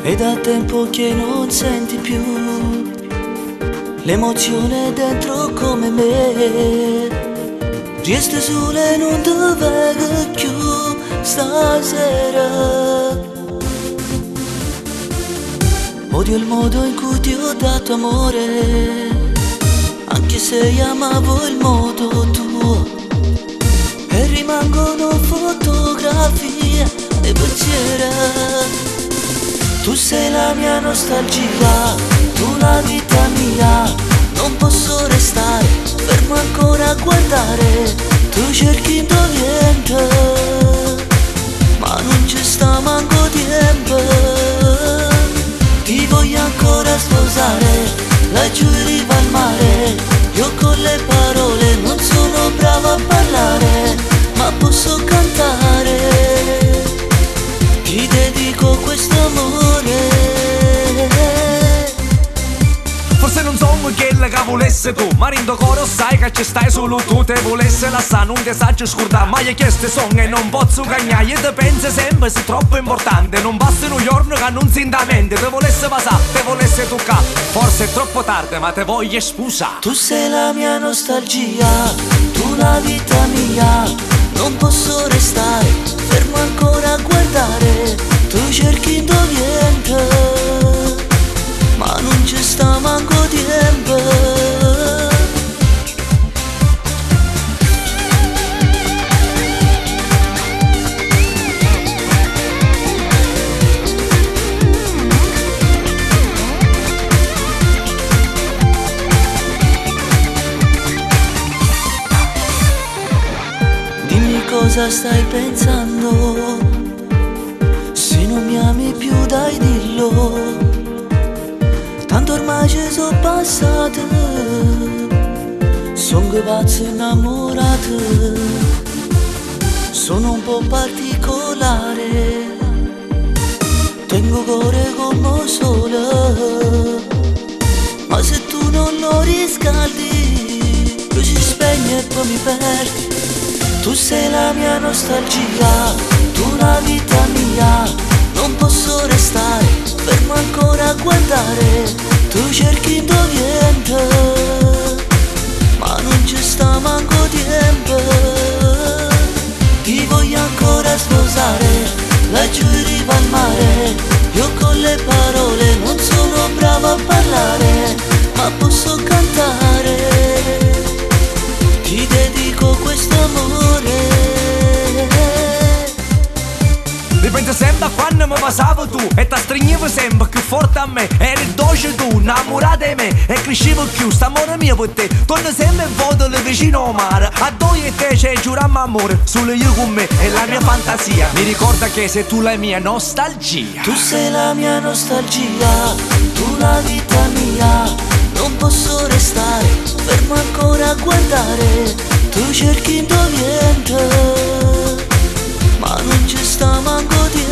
E da tempo che non senti più l'emozione dentro come me. Resta sola e non ti vedo più stasera. Odio il modo in cui ti ho dato amore, anche se amavo il modo tuo. E rimangono fotografie e pensieri. Tu sei la mia nostalgia, tu la vita mia. Non posso restare fermo ancora a guardare. Tu cerchi niente, ma non ci sta manco tempo. Ti voglio ancora sposare, laggiù in riva al mare. Io con le parole non sono brava a parlare, ma posso cantare. Ti dedico questo amore. Forse non sono quella che volesse tu, ma rendo coro sai che ci stai solo tu. Te volesse lasciare, non ti saggio scordare, ma io chiesto song e non posso cagnare. Io te penso sempre sei troppo importante, non passano giorni che non si indamente. Te volesse passare, te volesse toccare, forse è troppo tardi ma te voglio sposare. Tu sei la mia nostalgia, tu la vita mia. Non posso restare fermo ancora a guardare. Tu cerchi niente, ma non ci sta manco tempo. Dimmi cosa stai pensando, se non mi ami più dai dillo. Tanto ormai ci sono passate, sono che pazzo innamorato. Sono un po' particolare, tengo cuore come sole. Ma se tu non lo riscaldi, lui si spegne e poi mi perdi. Tu sei la mia nostalgia, tu la vita mia. Non posso restare fermo ancora a guardare. Tu cerchi niente, ma non ci sta manco tempo. Ti voglio ancora sposare, laggiù in riva al mare. Io con le parole non sono brava a parlare, ma posso cantare. Ti dedico questo amore. Ripenso sempre a quando mi passavo tu e ti stringevo sempre più forte a me. Eri dolce tu, innamorata di me e crescevo più, st'amore mio per te. Torno sempre in foto vicino al mare, a noi e te c'è giurammo amore. Solo io con me e la mia fantasia mi ricorda che sei tu la mia nostalgia. Tu sei la mia nostalgia, tu la vita mia. Non posso restare fermo ancora a guardare. Tu cerchi niente, ma non ci sta manco tempo.